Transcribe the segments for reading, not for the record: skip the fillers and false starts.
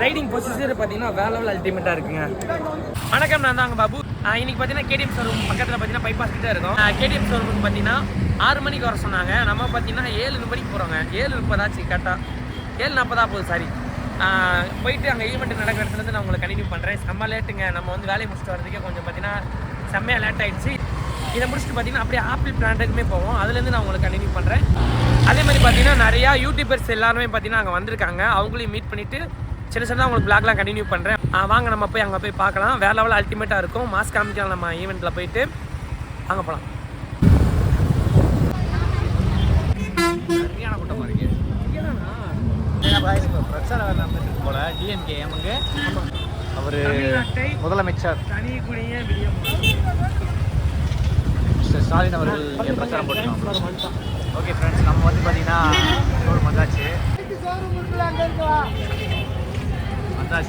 Riding procedure பார்த்தீங்கன்னா வேற level அல்டிமேட்டாக இருக்குங்க. வணக்கம், நான் தாங்க பாபு. இன்னைக்கு பார்த்தீங்கன்னா கேடிஎம் ஷோரூம் பக்கத்தில் பார்த்தீங்கன்னா பைபாஸ் கிட்டே இருக்கும். கேடிஎம் ஷோரூமுக்கு பார்த்தீங்கன்னா 6 மணிக்கு வர சொன்னாங்க. நம்ம பார்த்தீங்கன்னா 7 மணிக்கு போகிறோங்க. 7:30 கரெக்டாக 7:40 போகுது. சாரி, போயிட்டு அங்கே ஈவெண்ட் நடக்கிற இடத்துலேருந்து நான் உங்களுக்கு கண்டினியூ பண்ணுறேன். செம்ம லேட்டுங்க. நம்ம வந்து வேலையை முடிச்சுட்டு வரதுக்கே கொஞ்சம் பார்த்தீங்கன்னா செம்மையாக லேட் ஆகிடுச்சு. இதை முடிச்சுட்டு பார்த்தீங்கன்னா அப்படியே ஆப்பிள் பிளான்ட்டுக்குமே போவோம். அதுலேருந்து நான் உங்களுக்கு கண்டினியூ பண்ணுறேன். அதே மாதிரி பார்த்தீங்கன்னா நிறையா யூடியூபர்ஸ் எல்லாருமே பார்த்தீங்கன்னா அங்கே வந்திருக்காங்க. அவங்களையும் மீட் பண்ணிவிட்டு சின்ன சின்னதாக உங்களுக்கு பிளாக்லாம் கண்டினியூ பண்ணுறேன். வாங்க நம்ம போய் அங்கே போய் பார்க்கலாம். வேறு லெவல் அல்டிமேட்டாக இருக்கும். மாஸ்க் காமிக்கலாம் நம்ம ஈவெண்ட்டில் போயிட்டு. வாங்க போகலாம். சரியான கூட்டமாக இருக்கு. போல டிஎம்கே எமக்கு அவர் முதலமைச்சர் ஸ்டாலின் அவர்கள் பிரச்சாரம் போட்டுருக்காங்க. ஓகே ஃப்ரெண்ட்ஸ், நம்ம வந்து பார்த்தீங்கன்னா ஷோரூம் வந்தாச்சு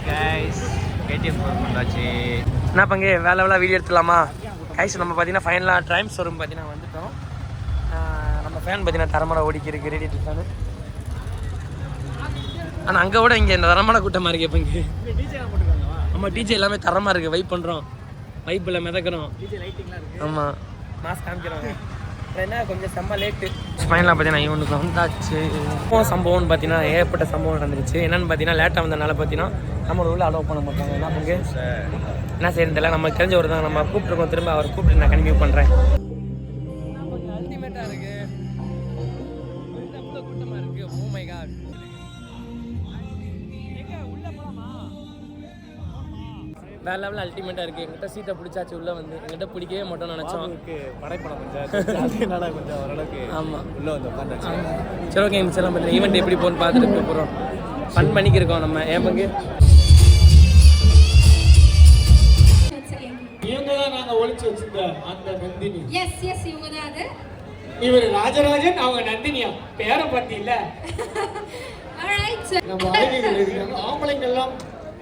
கைஸ். கேடிஎம் ஷோரூம் வந்தாச்சு. என்ன பங்கு வேலை வேலை வீடியோ எடுத்துலாமா கைஸ்? நம்ம பார்த்தீங்கன்னா ஃபைனலாக ட்ரைம் ஷோரூம் பார்த்தீங்கன்னா வந்துட்டோம். நம்ம ஃபேன் பார்த்தீங்கன்னா தரமான ஓடிக்கிறதுக்கு ரெடி இருக்காரு. ஆனால் அங்கே விட இங்கே இந்த தரமான கூட்டமாக இருக்கு. இப்போ இங்கே நம்ம டிஜே எல்லாமே தரமாக இருக்குது. வைப் பண்ணுறோம், வைப்பில் மிதக்கிறோம். ஆமாம், மாஸ்க் காமிக்கிறோம். என்ன கொஞ்சம் செம்ம லேட்டு. ஃபைனலாக பார்த்தீங்கன்னா இவனுக்கு வந்தாச்சு. சம்பவம்னு பார்த்தீங்கன்னா ஏற்பட்ட சம்பவம் நடந்துருச்சு. என்னென்னு பார்த்தீங்கன்னா லேட்டாக வந்ததுனால பார்த்தீங்கன்னா நம்ம உள்ள அலோவ் பண்ண மாட்டாங்க. என்ன பங்கு என்ன செய்யறது இல்லை. நம்ம தெரிஞ்ச ஒரு தான் நம்ம கூப்பிட்டுருக்கோம். திரும்ப அவர் கூப்பிட்டு நான் கண்டினியூ பண்ணுறேன். கொஞ்சம் அல்டிமேட்டாக இருக்குது. அவ்வளோ கூட்டமாக இருக்குது. Oh my God. வேற லெவலில் அல்டிமேட்டாக இருக்குது. எங்கிட்ட சீட்டை பிடிச்சாச்சு. உள்ளே வந்து எங்கிட்ட பிடிக்கவே மாட்டோம்னு நினச்சோம். படைப்படம் கொஞ்சம் கொஞ்சம் ஓரளவுக்கு. ஆமாம், உள்ளே வந்து உட்காந்துச்சு. சரி, ஓகே. மிச்சம் பண்ணி ஈவெண்ட் எப்படி போகணுன்னு பார்த்துட்டு போகிறோம். ஃபன் பண்ணிக்கிருக்கோம் நம்ம. ஏன் பங்கு இவங்க தான் நாங்கள் ஒழிச்சு வச்சிருந்த அந்த நந்தினி. எஸ் இவங்க தான். அது இவர் ராஜராஜன், அவங்க நந்தினியா பேரை பத்தி இல்ல. நம்ம ஆய்வுகள் இருக்காங்க. ஆம்பளைங்க எல்லாம்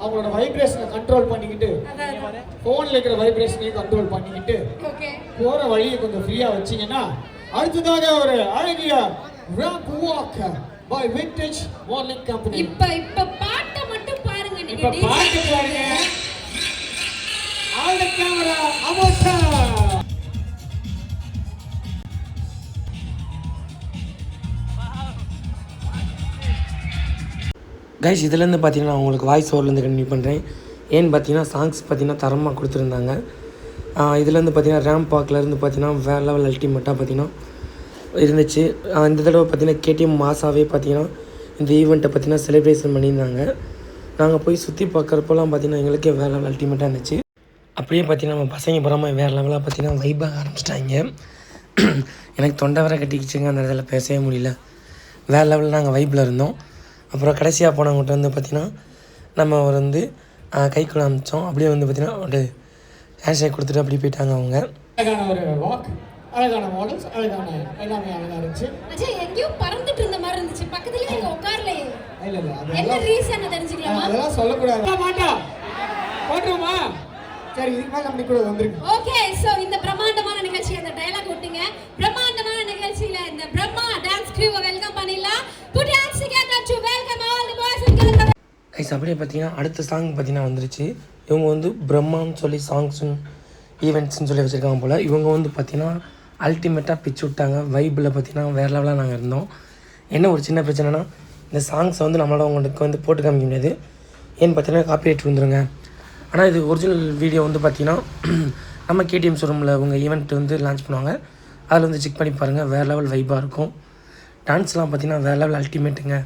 அவங்களோட வைப்ரேஷனை கண்ட்ரோல் பண்ணிக்கிட்டு, போன்ல இருக்கிற வைப்ரேஷனையும் கண்ட்ரோல் பண்ணிக்கிட்டு போற வழியை கொஞ்சம் ஃப்ரீயா வச்சீங்கன்னா அடுத்ததாக ஒரு அழகிய ramp walk by vintage morning company. இப்ப பாட்டை மட்டும் பாருங்க. நீங்க பாட்டு பாருங்க. ஆல் தி கேமரா அமோட்டா. கைஸ், இதுலேருந்து பார்த்தீங்கன்னா நான் உங்களுக்கு வாய்ஸ் ஓவர்லேருந்து கண்டினியூ பண்ணுறேன். ஏன்னு பார்த்தீங்கன்னா சாங்ஸ் பார்த்தீங்கன்னா தரமாக கொடுத்துருந்தாங்க. இதுலேருந்து பார்த்தீங்கன்னா ரேம்ப் பார்க்லேருந்து பார்த்தீங்கன்னா வேறு லெவல் அல்டிமேட்டாக பார்த்தீங்கன்னா இருந்துச்சு. இந்த தடவை பார்த்தீங்கன்னா கேடிஎம் மாசாவே பார்த்தீங்கன்னா இந்த ஈவெண்ட்டை பார்த்தீங்கன்னா செலிப்ரேஷன் பண்ணியிருந்தாங்க. நாங்கள் போய் சுற்றி பார்க்குறப்போலாம் பார்த்தீங்கன்னா எங்களுக்கே வேறு லெவல் அல்டிமேட்டாக இருந்துச்சு. அப்படியே பார்த்தீங்கன்னா நம்ம பசங்க புறமா வேறு லெவலாக பார்த்தீங்கன்னா வைப்பாக ஆரம்பிச்சிட்டாங்க. எனக்கு தொண்டை வர கட்டிக்கிச்சுங்க. அந்த இடத்துல பேசவே முடியல. வேறு லெவலில் நாங்கள் வைப்பில் இருந்தோம். அப்புறம் கடைசியாக போனவங்ககிட்ட வந்து பார்த்திங்கன்னா நம்ம ஒரு வந்து கைக்குள்ள அமிச்சோம். அப்படியே வந்து பார்த்திங்கன்னா ஒரு ஹேண்ட்ஷேக் கொடுத்துட்டு அப்படியே போயிட்டாங்க அவங்க. அழகான ஒரு வாக், அழகான மாடல்ஸ், அழகான எல்லாமே அழகாக இருந்துச்சு. அஜய் எங்கேயோ பறந்துட்டு இருந்த மாதிரி இருந்துச்சு. பக்கத்துலயே நீங்க உட்காரலையே. இல்ல என்ன ரீசன் தெரிஞ்சுக்கலாமா? அதெல்லாம் சொல்லக்கூடாது. மாட்டா போட்டுருமா? சரி, இதுக்கு மேலே நம்ம கூட வந்துருக்கு. ஓகே, சோ இந்த பிரம்மாண்டமான நிகழ்ச்சி, அந்த டயலாக் விட்டுங்க. பிரம்மாண்டமான நிகழ்ச்சியில இந்த பிரம்மா டான்ஸ் கிரூவை வெல்கம் பண்ணிடலாம். Put your hands together to welcome all the boys and girls. Guys, அப்படியே பார்த்தீங்கன்னா அடுத்த சாங் பார்த்தீங்கன்னா வந்துருச்சு. இவங்க வந்து பிரம்மான்னு சொல்லி சாங்ஸுன்னு ஈவெண்ட்ஸ்ன்னு சொல்லி வச்சுருக்காங்க போல். இவங்க வந்து பார்த்தீங்கன்னா அல்டிமேட்டாக பிச்சு விட்டாங்க. வைப்பில் பார்த்தீங்கன்னா வேறு லெவலாக நாங்கள் இருந்தோம். என்ன ஒரு சின்ன பிரச்சனைனா இந்த சாங்ஸை வந்து நம்மளால் அவங்களுக்கு வந்து போட்டு காமிக்க முடியாது. ஏன்னு பார்த்தீங்கன்னா காப்பிரைட் வந்துருங்க. ஆனால் இது ஒரிஜினல் வீடியோ வந்து பார்த்திங்கன்னா நம்ம கேடிஎம் ஷோரூமில் உங்க ஈவெண்ட் வந்து லான்ச் பண்ணுவாங்க. அதில் வந்து செக் பண்ணி பாருங்கள். வேறு லெவல் வைப்பாக இருக்கும். டான்ஸ்லாம் பார்த்திங்கன்னா வேறு லெவல் அல்டிமேட்டுங்க.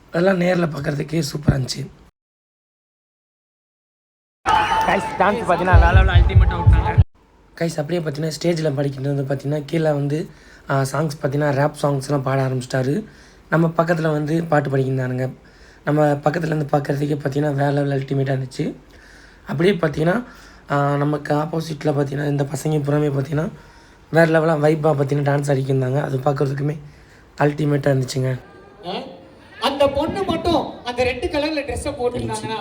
அதெல்லாம் நேரில் பார்க்குறதுக்கே சூப்பராக இருந்துச்சு. கைஸ், டான்ஸ் பார்த்தீங்கன்னா வேறு லெவல் அல்டிமேட்டாக விட்டாங்க. கைஸ், அப்படியே பார்த்தீங்கன்னா ஸ்டேஜில் படிக்கிறது வந்து பார்த்திங்கன்னா கீழே வந்து சாங்ஸ் பார்த்திங்கன்னா ரேப் சாங்ஸ்லாம் பாட ஆரம்பிச்சிட்டாரு. நம்ம பக்கத்தில் வந்து பாட்டு படிக்கிறானுங்க. நம்ம பக்கத்துலேருந்து பார்க்குறதுக்கே பார்த்திங்கன்னா வேறு லெவல் அல்டிமேட்டாக இருந்துச்சு. அப்படியே பார்த்திங்கன்னா நமக்கு ஆப்போசிட்டில் பார்த்திங்கன்னா இந்த பசங்க புறமே பார்த்திங்கன்னா வேறு லெவலாக வைப்பாக பார்த்திங்கன்னா டான்ஸ் அடிக்கிருந்தாங்க. அது பார்க்குறதுக்குமே அல்டிமேட்டாக இருந்துச்சுங்க. அந்த பொண்ணு மட்டும் அந்த ரெட் கலரில் ட்ரெஸ்ஸை போட்டுருந்தாங்கன்னா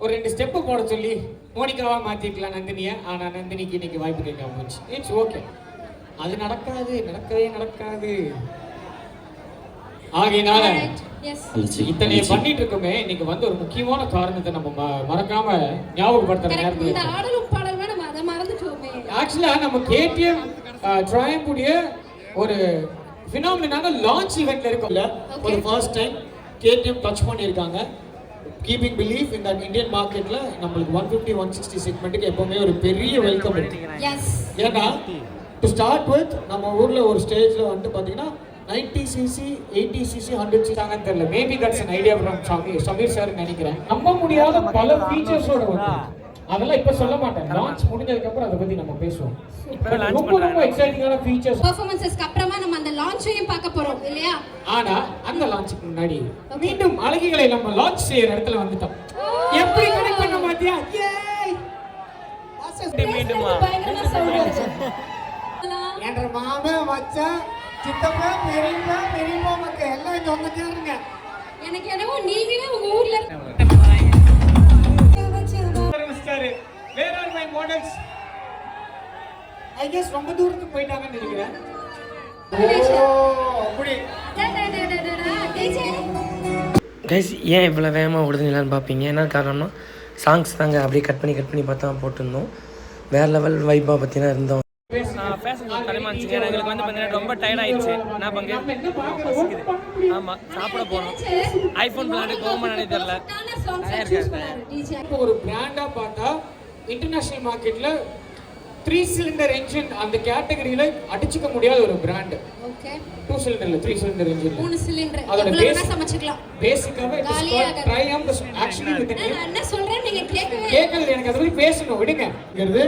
ஒரு 2 ஸ்டெப்பு போட சொல்லி மோனிகாவாக மாற்றிருக்கலாம் நந்தினியை. ஆனால் நந்தினிக்கு இன்னைக்கு வாய்ப்பு கேட்காம போச்சு. இட்ஸ் ஓகே, அது நடக்காது, நடக்கவே நடக்காது. ஆகையினால எஸ் இத்தனை பண்ணிட்டு இருக்கோமே, இன்னைக்கு வந்து ஒரு முக்கியமான காரணத்தை நம்ம மறக்காம ஞாபகப்படுத்துற நேரத்துல இந்த ஆடலும் பாடலும் நம்ம அதை மறந்துட்டோமே. ஆக்சுவலா நம்ம கேடிஎம் ட்ரையம்ப் உடைய ஒரு ஃபினாமினனான லான்ச் ஈவென்ட்ல இருக்கோம்ல, ஒரு ஃபர்ஸ்ட் டைம் கேடிஎம் டச் பண்ணியிருக்காங்க. Keeping belief in that Indian மார்க்கெட்ல நம்மளுக்கு 150 160 செக்மெண்ட்டுக்கு எப்பவுமே ஒரு பெரிய வெல்கம் இருக்கு. எஸ் ஏன்னா டு ஸ்டார்ட் வித் நம்ம ஊர்ல ஒரு ஸ்டேஜ்ல வந்து பாத்தீங்கன்னா 90cc 80cc 100cc ஆனது தெரியல. Maybe that's an idea from Sameer sir நினைக்கிறேன். நம்ப முடியாத பல ஃபீச்சர்ஸோட வந்து அதெல்லாம் இப்ப சொல்ல மாட்டேன். லான்ச் முடிஞ்சதுக்கு அப்புறம் அதை பத்தி நம்ம பேசுவோம். ரொம்ப எக்ஸைட்டிங்கான ஃபீச்சர்ஸ் பெர்ஃபார்மன்ஸ்க்கு அப்புறமா நம்ம அந்த லான்ச்சையும் பார்க்க போறோம் இல்லையா? ஆனா அந்த லான்ச்சுக்கு முன்னாடி மீண்டும் அழகிகளை நம்ம லான்ச் செய்யற இடத்துல வந்துட்டோம். எப்படி கனெக்ட் பண்ண மாட்டியா? மீண்டுமா பயங்கரமா சவுண்ட் வருது. என்ற மாமா மச்சான் சித்தப்பா பெரியப்பா மக்கள் எல்லாம் இங்க வந்துட்டே இருங்க. எனக்கு என்னவோ நீங்களே உங்க ஊர்ல Where are my models? I guess ரொம்ப தூரத்துக்கு போயிட்டாங்கன்னு நினைக்கிறேன். அப்படி கைஸ் ஏன் இவ்வளோ வேகமாக ஓடுதுன்னு பார்ப்பீங்க. என்ன காரணம்னா சாங்ஸ் தாங்க அப்படியே கட் பண்ணி பார்த்தா போட்டிருந்தோம். வேறு லெவல் வைப்பாக பற்றினா இருந்தோம். பேசஞ்சர் தலைமாச்சுங்க. எங்களுக்கு வந்து பார்த்தீங்கன்னா ரொம்ப டயர்ட் ஆயிடுச்சு. நான் பங்கு ஆமாம் சாப்பிட போனோம். ஐஃபோன் பிளான் போகுமா தெரியல. இப்போ ஒரு பிராண்டா பார்த்தா இன்டர்நேஷனல் மார்க்கெட்ல 3 சிலிண்டர் என்ஜின் அந்த கேட்டகரியில அடிச்சுக்க முடியாத ஒரு brand. Okay 2 சிலிண்டர்ல 3 cylinder engine 3 cylinder அதோட எவ்வளவு சமைச்சுக்கலாம். பேசிக்காவே ட்ரையம்ப் ஆக்சுவலி வித் நான் என்ன சொல்றேன் நீங்க கேட்கல. எனக்கு அதை பத்தி பேசணும் விடுங்கிறது.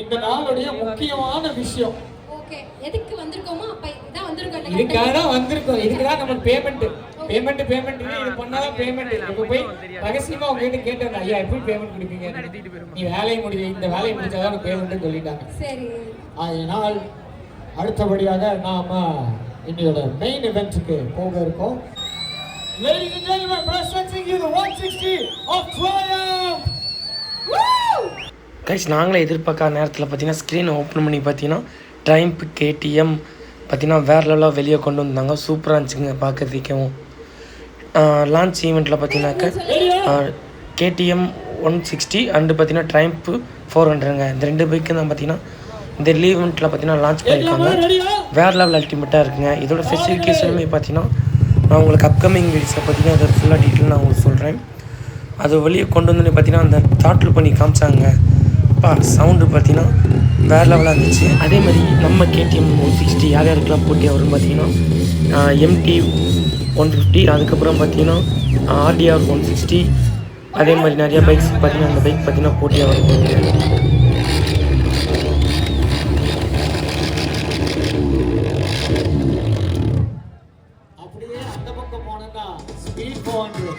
இந்த நாளுடைய முக்கியமான விஷயம். ஓகே எதுக்கு வந்திருக்கோமோ அப்ப இதான் வந்திருக்கோம். இதுக்காக தான் வந்திருக்கோம். இதுக்குதான் நமக்கு பேமெண்ட் இது பண்ணாதான் பேமெண்ட். இப்ப போய் ரகசியமா உங்ககிட்ட கேட்டாங்க, ஐயா எப்படி பேமெண்ட் கொடுப்பீங்க? நீ வேலையை இந்த வேலையை முடிச்சாதான் பேமெண்ட் சொல்லிட்டாங்க. சரி அதனால் அடுத்தபடியாக நாம இன்னையோட மெயின் இவென்ட்க்கு போக இருக்கோம். Ladies and gentlemen, presenting you the 160 of Triumph. Guys நாங்களே எதிர்பார்க்காத நேரத்தில் பார்த்தீங்கன்னா ஸ்க்ரீனை ஓப்பன் பண்ணி பார்த்தீங்கன்னா ட்ரையம்ப் கேடிஎம் பார்த்தீங்கன்னா வேறு லெவலாக வெளியே கொண்டு வந்தாங்க. சூப்பராக இருந்துச்சுங்க பார்க்கறதுக்கவும். லான்ச் ஈவெண்ட்டில் பார்த்தீங்கன்னாக்கா கேடிஎம் 160 அண்டு பார்த்தீங்கன்னா ட்ரையம்ப் 400ங்க. இந்த 2 பைக்கு தான் பார்த்தீங்கன்னா இந்த ஈவெண்ட்டில் பார்த்தீங்கன்னா லான்ச் பண்ணியிருக்காங்க. வேறு லெவல் அல்டிமேட்டாக இருக்குங்க. இதோட ஸ்பெசிஃபிகேஷனுமே பார்த்தீங்கன்னா நான் உங்களுக்கு அப்கமிங் வீடியோஸை பார்த்தீங்கன்னா அதை ஃபுல்லாக டீட்டெயில் நான் உங்களுக்கு சொல்கிறேன். அது வெளியே கொண்டு வந்து பார்த்தீங்கன்னா அந்த தாட்டில் பண்ணி காமிச்சாங்க. சவுண்டு பார்த்தீங்கன்னா வேறு லெவலாக இருந்துச்சு. அதே மாதிரி நம்ம கேடிஎம் 160 யார் யாருக்கெல்லாம் போட்டியாக வரும்னு பார்த்தீங்கன்னா MT 150, அதுக்கப்புறம் பார்த்தீங்கன்னா RDR 160, அதே மாதிரி நிறைய பைக்ஸ் பார்த்தீங்கன்னா அந்த பைக் பார்த்தீங்கன்னா போட்டியாக வரும். அப்படியே அந்த பக்கம் போனோம்னா ஸ்பீட் 400.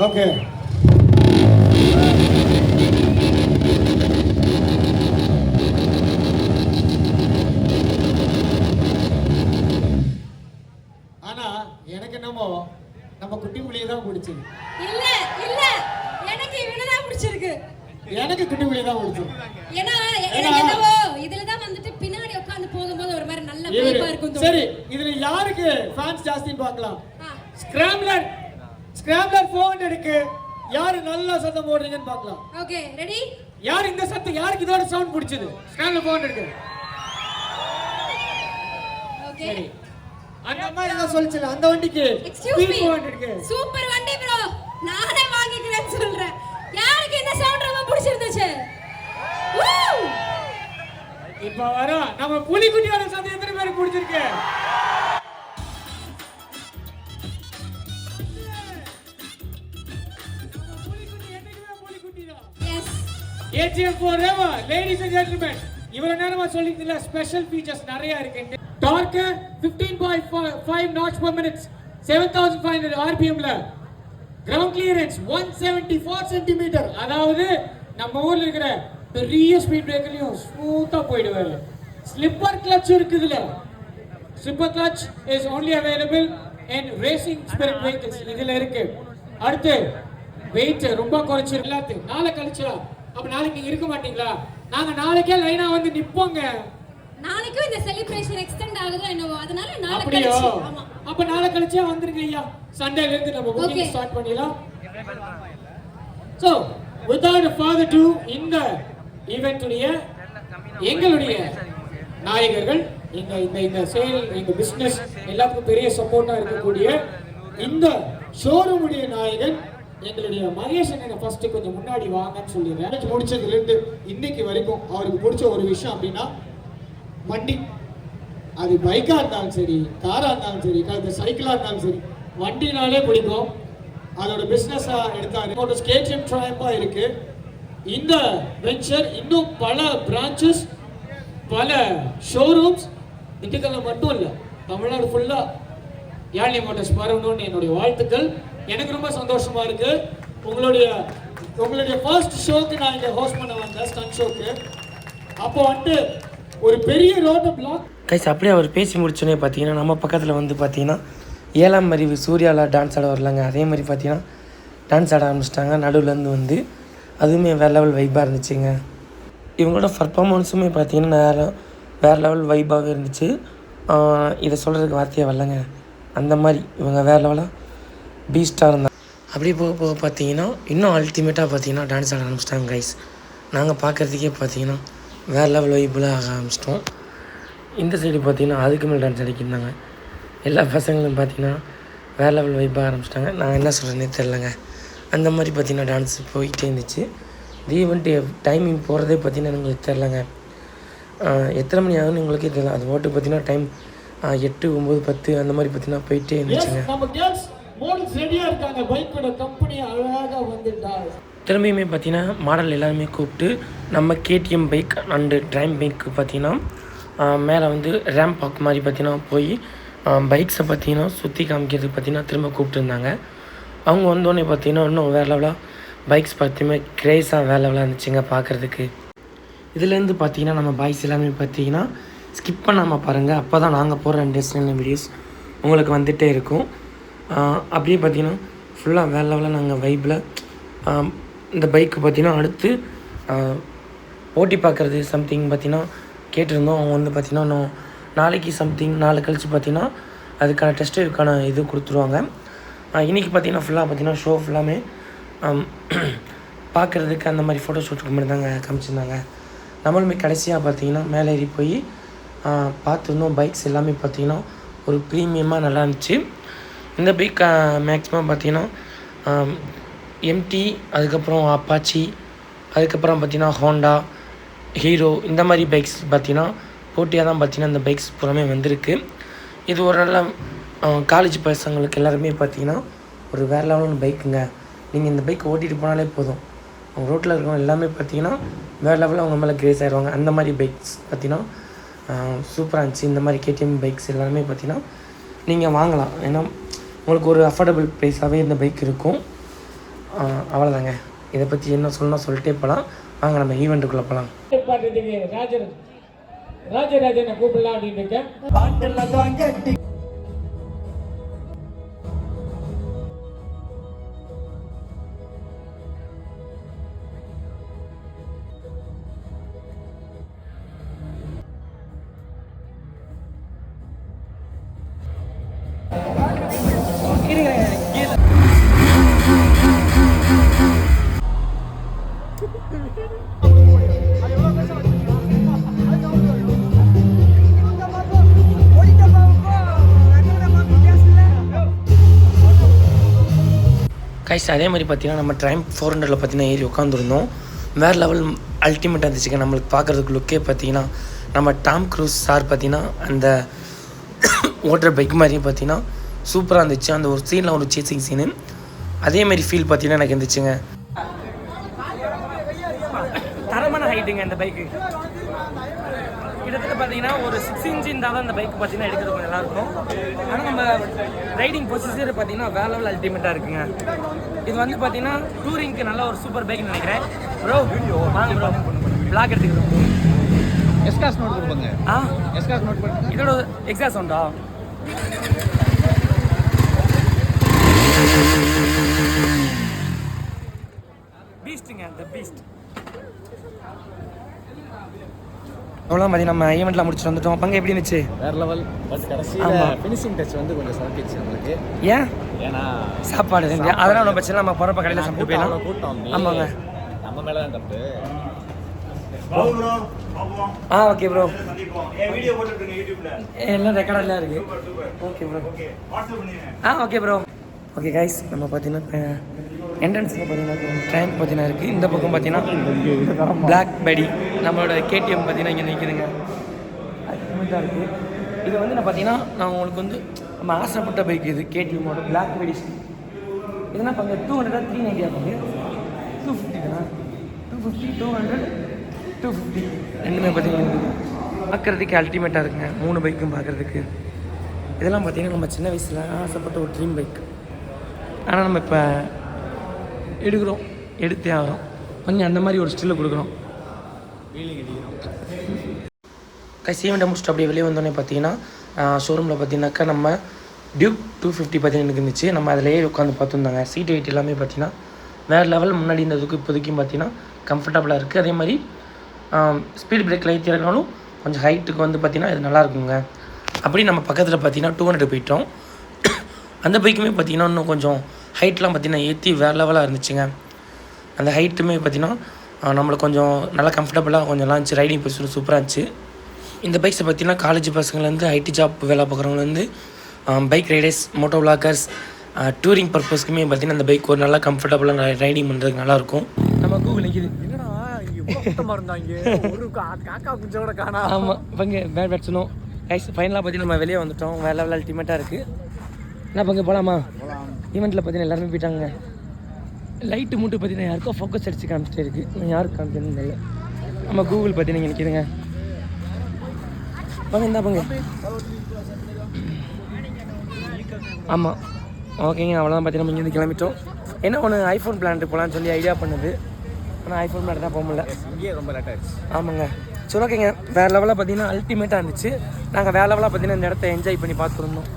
ஓகே ஆனா எனக்கு என்னமோ நம்ம குட்டி புளியை தான் பிடிச்சது. இல்ல எனக்கு இவனதான் பிடிச்சிருக்கு. எனக்கு குட்டி புளியை தான் பிடிச்சது. ஏன்னா எனக்கு என்னவோ இதுல தான் வந்துட்டு பின்னாடி உட்கார்ந்து போகும்போது ஒரு மாதிரி நல்ல வைபா இருக்கும். சரி இதுல யாருக்கு ஃபேன்ஸ் ஜாஸ்தின்னு பார்க்கலாம். ஸ்கிராம்லர் 400க்கு யாரு நல்லா சத்தம் போடுறீங்கன்னு பார்க்கலாம். Okay ready? யார் இந்த சத்தம் யாருக்கு இதோட சவுண்ட் பிடிச்சது? ஸ்கிராம்லர் 400க்கு. ஓகே அந்த அம்மா என்ன சொல்லுச்சு அந்த வண்டிக்கு? எக்ஸ்கியூஸ் மீ 400க்கு சூப்பர் வண்டி bro. நானே வாங்கிக்கிறேன்னு சொல்றேன். யாருக்கு இந்த சவுண்ட் ரொம்ப பிடிச்சிருந்துச்சு? இப்ப வர நம்ம புலிக்குட்டியோட சத்தம் எத்தனை பேருக்கு பிடிச்சிருக்கு? ATM forever, ladies and gentlemen. இவ்வளவு நேரமா சொல்லிருந்தல ஸ்பெஷல் ஃபீச்சர்ஸ் நிறைய இருக்கு. Torque 15.5 knots per minute, 7500 rpm ல. Ground clearance 174 cm. அதாவது நம்ம ஊர்ல இருக்கிற பெரிய ஸ்பீட் பிரேக்கர்லயும் ஸ்மூத்தா போயிடுவாரு. ஸ்லிப்பர் கிளட்ச் இருக்குதுல. Slipper clutch is only available in racing spirit vehicles. இதுல இருக்கு. அடுத்து வெயிட் ரொம்ப குறைச்சு எல்லாத்தையும் நாளை கழிச்சா. அப்ப நாளைக்கு நீங்க இருக்க மாட்டீங்களா? நாங்க நாளைக்கே லைனா வந்து நிப்போங்க. நாளைக்கும் இந்த செலிப்ரேஷன் எக்ஸ்டெண்ட் ஆகுதோ என்னவோ அதனால நாளை அப்படியா கழிச்சு ஆமா அப்ப நாளை கழிச்சே வந்துருங்க ஐயா சண்டேல இருந்து நம்ம புக்கிங் ஸ்டார்ட் பண்ணிடலாம் சோ without further ado இந்த ஈவென்ட்டுடைய எங்களுடைய நாயகர்கள் இந்த சேல் இந்த பிசினஸ் எல்லாத்துக்கும் பெரிய சப்போர்ட்டா இருக்கக்கூடிய இந்த ஷோரூமுடைய நாயகன் எங்களுடைய மகேஷ் அண்ணனை ஃபர்ஸ்ட் கொஞ்சம் முன்னாடி வாங்கன்னு சொல்லிடுறேன் முடிச்சதுல இருந்து இன்னைக்கு வரைக்கும் அவருக்கு பிடிச்ச ஒரு விஷயம் அப்படின்னா வண்டி அது பைக்கா இருந்தாலும் சரி காரா இருந்தாலும் சரி அது சைக்கிளா இருந்தாலும் சரி வண்டினாலே பிடிக்கும் அதோட பிசினஸா எடுத்தாரு கேடிஎம் ட்ரையம்பா இருக்கு இந்த வெஞ்சர் இன்னும் பல பிரான்ச்சஸ் பல ஷோரூம்ஸ் திண்டுக்கல்ல மட்டும் இல்ல தமிழ்நாடு ஃபுல்லா யாழ்னி மோட்டார்ஸ் பரவணும்னு என்னுடைய வாழ்த்துக்கள் எனக்கு ரொம்ப சந்தோஷமா இருக்கு உங்களுடைய ஃபர்ஸ்ட் ஷோக்கு நான் இங்க ஹோஸ்ட் பண்ண வந்தேன் ஸ்டன் ஷோக்கு அப்போ வந்து ஒரு பெரிய ரோட் பிளாக் கைஸ் அப்படியே அவர் பேசி முடிச்சோன்னே பார்த்தீங்கன்னா நம்ம பக்கத்தில் வந்து பார்த்தீங்கன்னா 7ஆம் அறிவு சூர்யாவில் டான்ஸ் ஆட வரலாங்க அதே மாதிரி பார்த்தீங்கன்னா டான்ஸ் ஆட ஆரம்பிச்சிட்டாங்க நடுவுலேருந்து வந்து அதுவுமே வேறு லெவல் வைப்பாக இருந்துச்சுங்க இவங்களோட பர்ஃபார்மன்ஸுமே பார்த்தீங்கன்னா வேறு லெவல் வைப்பாகவே இருந்துச்சு இதை சொல்கிறதுக்கு வார்த்தையாக வரலங்க அந்த மாதிரி இவங்க வேறு லெவலாக பீஸ்டாக இருந்தாங்க அப்படியே போக போக பார்த்தீங்கன்னா இன்னும் அல்டிமேட்டாக பார்த்தீங்கன்னா டான்ஸ் ஆட ஆரம்பிச்சிட்டாங்க கைஸ் நாங்கள் பார்க்குறதுக்கே பார்த்தீங்கன்னா வேறு லெவல் வைப்பில் ஆக ஆரம்பிச்சிட்டோம் இந்த சைடு பார்த்தீங்கன்னா அதுக்கு மேலே டான்ஸ் அடிக்கிருந்தாங்க எல்லா பசங்களும் பார்த்தீங்கன்னா வேறு லெவல் வைப்பாக ஆரம்பிச்சிட்டாங்க நான் என்ன சொல்கிறேன்னே தெரிலங்க அந்த மாதிரி பார்த்தீங்கன்னா டான்ஸ் போயிட்டே இருந்துச்சு இது ஈவெண்ட்டு டைமிங் போகிறதே பார்த்தீங்கன்னா எங்களுக்கு தெரிலங்க எத்தனை மணி ஆகுதுன்னு உங்களுக்கே தெரியல அது ஓட்டு பார்த்தீங்கன்னா டைம் 8, 9, 10 அந்த மாதிரி பார்த்தீங்கன்னா போயிட்டே இருந்துச்சுங்க திரும்பியுமே பார்த்தீங்கன்னா மாடல் எல்லாருமே கூப்பிட்டு நம்ம கேடிஎம் பைக் அண்டு ட்ரைம் பைக்கு பார்த்தீங்கன்னா மேலே வந்து ரேம்ப் வாக் மாதிரி பார்த்தீங்கன்னா போய் பைக்ஸை பார்த்தீங்கன்னா சுற்றி காமிக்கிறதுக்கு பார்த்தீங்கன்னா திரும்ப கூப்பிட்டுருந்தாங்க அவங்க வந்தோடனே பார்த்தீங்கன்னா இன்னும் வேறு லெவலாக பைக்ஸ் பார்த்தீங்கன்னா க்ரேஸாக வேறு லெவலாக இருந்துச்சுங்க பார்க்குறதுக்கு இதுலேருந்து பார்த்தீங்கன்னா நம்ம பாய்ஸ் எல்லாமே பார்த்தீங்கன்னா ஸ்கிப் பண்ணாமல் பாருங்கள் அப்போ தான் நாங்கள் போகிற இன்ட்ரெஸ்டிங்கான வீடியோஸ் உங்களுக்கு வந்துகிட்டே இருக்கும் அப்படியே பார்த்தீங்கன்னா ஃபுல்லாக வேறு லெவலாக நாங்கள் வைப்பில் இந்த பைக்கு பார்த்தீங்கன்னா அடுத்து ஓட்டி பார்க்குறது சம்திங் பார்த்தீங்கன்னா கேட்டிருந்தோம் அவங்க வந்து பார்த்தீங்கன்னா இன்னும் நாளைக்கு சம்திங் நாளை கழிச்சு பார்த்தீங்கன்னா அதுக்கான டெஸ்ட்டுக்கான இது கொடுத்துருவாங்க இன்றைக்கி பார்த்தீங்கன்னா ஃபுல்லாக பார்த்தீங்கன்னா ஷோ ஃபுல்லாமே பார்க்குறதுக்கு அந்த மாதிரி ஃபோட்டோ ஷூட்டுக்கு மட்டும் தாங்க காமிச்சிருந்தாங்க நம்மளுமே கடைசியாக பார்த்தீங்கன்னா மேலே ஏறி போய் பார்த்துருந்தோம் பைக்ஸ் எல்லாமே பார்த்தீங்கன்னா ஒரு ப்ரீமியமாக நல்லா இருந்துச்சு இந்த பைக் மேக்ஸிமம் பார்த்தீங்கன்னா எம்டி அதுக்கப்புறம் அப்பாச்சி அதுக்கப்புறம் பார்த்தீங்கன்னா ஹோண்டா ஹீரோ இந்த மாதிரி பைக்ஸ் பார்த்தீங்கன்னா போட்டியாக தான் பார்த்தீங்கன்னா இந்த பைக்ஸ் பூராமே வந்திருக்கு இது ஒரு நல்ல காலேஜ் பசங்களுக்கு எல்லாருமே பார்த்தீங்கன்னா ஒரு வேறு லெவலான பைக்குங்க நீங்கள் இந்த பைக் ஓட்டிகிட்டு போனாலே போதும் அவங்க ரோட்டில் இருக்கிறவங்க எல்லாமே பார்த்தீங்கன்னா வேறு லெவலில் அவங்க மேலே கிரேஸ் ஆகிடுவாங்க அந்த மாதிரி பைக்ஸ் பார்த்தீங்கன்னா சூப்பராக இருந்துச்சு இந்த மாதிரி கேடிஎம் பைக்ஸ் எல்லாமே பார்த்தீங்கன்னா நீங்கள் வாங்கலாம் ஏன்னா உங்களுக்கு ஒரு அஃபோர்டபுள் ப்ரைஸாகவே இந்த பைக் இருக்கும் அவ்வளோதாங்க இதை பற்றி என்ன சொல்லணும் சொல்லிட்டே போகலாம் வாங்க நம்ம ஈவெண்ட்டுக்குள்ளே போகலாம் ராஜராஜனை கூப்பிடலாம் அப்படின்னு இருக்கேன் கைஸ் அதே மாதிரி பார்த்தீங்கன்னா நம்ம ட்ரைம் 400 பார்த்தீங்கன்னா ஏறி உட்காந்துருந்தோம் வேறு லெவல் அல்டிமேட்டாக இருந்துச்சுங்க நம்மளுக்கு பார்க்குறதுக்கு லுக்கே பார்த்தீங்கன்னா நம்ம டாம் க்ரூஸ் சார் பார்த்தீங்கன்னா அந்த ஓட்டுற பைக் மாதிரி பார்த்தீங்கன்னா சூப்பராக இருந்துச்சு அந்த ஒரு சீனில் ஒரு சேசிங் சீனு அதேமாரி ஃபீல் பார்த்தீங்கன்னா எனக்கு இருந்துச்சுங்க தரமான ஹைட்டுங்க இந்த பைக்கு கிட்டத்தட்ட பார்த்தீங்கன்னா ஒரு 6 இன்ச் இருந்தால் தான் இந்த பைக் பார்த்தீங்கன்னா எடுக்கிறது கொஞ்சம் நல்லாயிருக்கும் ஆனால் நம்ம ரைடிங் ப்ரொசீஜர் பார்த்தீங்கன்னா வேற லெவல் அல்டிமேட்டாக இருக்குங்க இது வந்து பார்த்தீங்கன்னா டூரிங்க்கு நல்ல ஒரு சூப்பர் பைக்னு நினைக்கிறேன் ப்ரோ வாங்க ப்ரோ பிளாக் எடுத்துக்கிறோம் எஸ்காஸ் நோட் கொடுப்பாங்க எஸ்காஸ் நோட் பண்ணுங்க இதோட எக்ஸாஸ் உண்டா பீஸ்ட்டுங்க இந்த பீஸ்ட் அவ்வளோ பார்த்தீங்கன்னா நம்ம ஈவெண்ட்லாம் முடிச்சுட்டு வந்துட்டோம். பங்கு எப்படி இருந்துச்சு? வேற லெவல். பட் கடைசியில் ஃபினிஷிங் டச் வந்து கொஞ்சம் சொதப்பிச்சு நம்மளுக்கு. ஏன்? ஏன்னா சாப்பாடு செஞ்சு அதெல்லாம் ஒன்றும் பிரச்சனை, நம்ம போகிறப்ப கடையில் சாப்பிட்டு போயிடலாம். கூட்டம் ஆமாங்க, நம்ம மேலே தான் தப்பு. ஓகே ப்ரோ, எல்லாம் ரெக்கார்டெல்லாம் இருக்குது. Okay bro, okay bro. Okay guys, நம்ம பார்த்தீங்கன்னா இப்போ என்ட்ரன்ஸில் பார்த்தீங்கன்னா ட்ரெயின் பார்த்தீங்கன்னா இருக்குது. இந்த பக்கம் பார்த்தீங்கன்னா பிளாக் பெடி நம்மளோட கேடிஎம் பார்த்தீங்கன்னா இங்கே நிற்குதுங்க. தான் இருக்குது. இது வந்து நான் பார்த்தீங்கன்னா நான் உங்களுக்கு வந்து நம்ம ஆசைப்பட்ட பைக் இது கேடிஎம்மோட பிளாக் பெடி. இதுனா இப்போ 200 390 ஆகுது. 250 தானே? 250 200 250 ரெண்டுமே பார்த்தீங்கன்னா பார்க்குறதுக்கு அல்டிமேட்டாக இருக்குங்க. 3 பைக்கும் பார்க்குறதுக்கு. இதெல்லாம் பார்த்தீங்கன்னா நம்ம சின்ன வயசில் ஆசைப்பட்ட ஒரு ட்ரீம் பைக். ஆனால் நம்ம இப்போ எடுத்தே ஆகிறோம். கொஞ்சம் அந்த மாதிரி ஒரு ஸ்டில்லை கொடுக்குறோம். ஈவெண்ட்டை முடிச்சுட்டு அப்படியே வெளியே வந்தோடனே பார்த்தீங்கன்னா ஷோரூமில் பார்த்தீங்கன்னாக்கா நம்ம டியூக் 250 பார்த்தீங்கன்னா இருந்துச்சு. நம்ம அதிலேயே உட்காந்து பார்த்துருந்தாங்க. சீட் வெயிட் எல்லாமே பார்த்தீங்கன்னா வேறு லெவல். முன்னாடி இருந்ததுக்கு இப்போதைக்கும் பார்த்தீங்கன்னா கம்ஃபர்டபுளாக இருக்குது. அதே மாதிரி ஸ்பீட் பிரேக் லைட் இறங்கினாலும் கொஞ்சம் ஹைட்டுக்கு வந்து பார்த்திங்கன்னா இது நல்லாயிருக்குங்க. அப்படி நம்ம பக்கத்தில் பார்த்தீங்கன்னா 200 போயிட்டோம். அந்த பைக்குமே பார்த்திங்கன்னா இன்னும் கொஞ்சம் ஹைட்லாம் பார்த்திங்கன்னா ஏற்றி வேறு லெவலாக இருந்துச்சுங்க. அந்த ஹைட்டுமே பார்த்திங்கன்னா நம்மளுக்கு கொஞ்சம் நல்லா கம்ஃபர்டபுளாக கொஞ்சம் இருந்துச்சு. ரைடிங் பொசிஷன் சூப்பராக இருந்துச்சு. இந்த பைக்ஸை பார்த்திங்கன்னா காலேஜ் பசங்கள்லேருந்து ஐடி ஜாப் வேலை பார்க்குறவங்கலேருந்து பைக் ரைடர்ஸ், மோட்டோ விளாக்கர்ஸ், டூரிங் பர்பஸ்க்குமே பார்த்திங்கன்னா இந்த பைக் ஒரு நல்லா கம்ஃபர்டபுளாக ரைடிங் பண்ணுறதுக்கு நல்லாயிருக்கும். நம்ம கூகுள் நிற்கிது. ஆமாம், பங்கு பேட் பேட்ஸனும் கைஸ் ஃபைனலாக பார்த்தீங்கன்னா நம்ம வெளியே வந்துட்டோம். வேறு லெவல் அல்டிமேட்டாக இருக்குது. என்ன பங்கு போகலாமா? ஈவெண்ட்டில் பார்த்தீங்கன்னா எல்லாருமே போயிட்டாங்க. லைட்டு மட்டும் பார்த்தீங்கன்னா யாருக்கோ ஃபோக்கஸ் அடிச்சு காமிச்சிட்டே இருக்குது. நான் யாருக்கு காமிக்கணும் இல்லை. நம்ம கூகுள் பார்த்தீங்கன்னா இங்கே நிற்கிதுங்க. பங்கு இருந்தா பங்கு. ஆமாம், ஓகேங்க. அவ்வளோதான் பார்த்தீங்கன்னா இங்கேருந்து கிளம்பிட்டோம். என்ன ஒன்று ஐஃபோன் பிளான்ட்டு போகலான்னு சொல்லி ஐடியா பண்ணுது. ஆனால் ஐஃபோன் பிளான் தான் போக முடியல. இங்கேயே ரொம்ப லேட் ஆயிடுச்சு. ஆமாங்க. சரி, ஓகேங்க. வேறு லெவலாக பார்த்தீங்கன்னா அல்டிமேட்டாக இருந்துச்சு. நாங்கள் வேறு லெவலாக பார்த்தீங்கன்னா இந்த இடத்த என்ஜாய் பண்ணி பார்த்துருந்தோம்.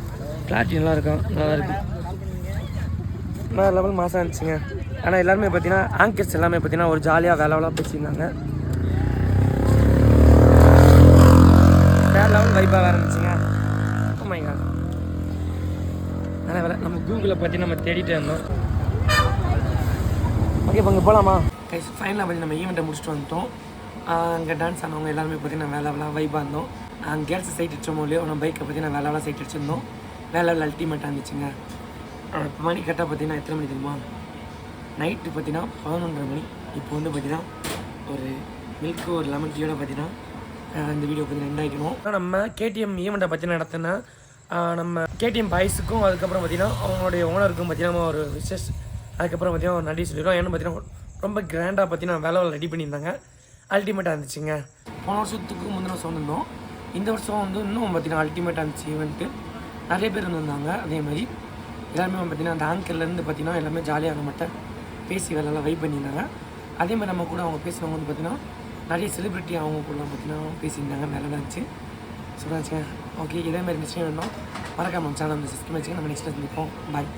கிளாரிட்டி நல்லா இருக்கும், நல்லா இருக்குது. வேறு லெவல் மாதம் இருந்துச்சுங்க. ஆனால் எல்லாருமே பார்த்தீங்கன்னா ஆங்கர்ஸ் எல்லாமே பார்த்தீங்கன்னா ஒரு ஜாலியாக வேலை லெவலாக பேசியிருந்தாங்க. வேறு லெவல் வைப்பாக வேறு இருந்துச்சுங்க. ஆமாங்க. ஆனால் வேலை நம்ம கூகுளில் பற்றி நம்ம தேடிட்டே இருந்தோம். ஓகே, இப்போ இங்கே போகலாமா? ஃபைனலாக பற்றி நம்ம ஈவெண்ட்டை முடிச்சுட்டு வந்துட்டோம். அங்கே டான்ஸ் ஆனவங்க எல்லாருமே பார்த்தீங்கன்னா வேலை லெவலாக வைப்பாக இருந்தோம். கேர்ள்ஸ் சைட் அடிச்சோமோ இல்லையோ நம்ம பைக்கை பார்த்தீங்கன்னா வேலை லெவலாக சைட் அடிச்சிருந்தோம். வேலை லெவல் அல்டிமேட்டாக இருந்துச்சுங்க. இப்போ மணி கரெக்டாக பார்த்தீங்கன்னா எத்தனை மணி தெரியுமா? நைட்டு பார்த்தீங்கன்னா 11:30 மணி. இப்போ வந்து பார்த்தீங்கன்னா ஒரு மில்க்கு ஒரு லெமன் டீயோட பார்த்தீங்கன்னா இந்த வீடியோ பார்த்தீங்கன்னா எண்ட் ஆகிக்கணும். நம்ம கேடிஎம் ஈவெண்ட்டை பற்றி நடத்தினா நம்ம கேடிஎம் பாய்ஸுக்கும் அதுக்கப்புறம் பார்த்தீங்கன்னா அவங்களுடைய ஓனருக்கும் பார்த்தீங்கன்னா ஒரு விஷஸ் அதுக்கப்புறம் பார்த்தீங்கன்னா ஒரு நன்றி சொல்லிடுறோம். ஏன்னு பார்த்தீங்கன்னா ரொம்ப கிராண்டாக பார்த்தீங்கன்னா வேலை ரெடி பண்ணியிருந்தாங்க. அல்டிமேட்டாக இருந்துச்சுங்க. போன வருஷத்துக்கு முந்தின வருஷம் வந்திருந்தோம். இந்த வருஷம் வந்து இன்னும் பார்த்தீங்கன்னா அல்டிமேட்டாக இருந்துச்சு ஈவெண்ட்டு. நிறைய பேர் வந்திருந்தாங்க. அதே மாதிரி எல்லாருமே பார்த்தீங்கன்னா அந்த ஆங்கர்லேருந்து பார்த்தீங்கன்னா எல்லாமே ஜாலியாக நம்மகிட்ட பேசி வேலைலாம் வைப் பண்ணியிருந்தாங்க. அதே மாதிரி நம்ம கூட அவங்க பேசுனவங்க வந்து பார்த்தீங்கன்னா நிறைய செலிப்ரிட்டி அவங்க கூட பார்த்தீங்கன்னா பேசியிருந்தாங்க. நல்லா இருந்துச்சு, சூப்பராக இருந்துச்சுங்க. ஓகே, இதே மாதிரி நிச்சயம் வேணும். மறக்காம சேனல் வந்து சப்ஸ்கிரைப் வச்சுங்க. நம்ம நெக்ஸ்ட் சந்திப்போம். பாய்.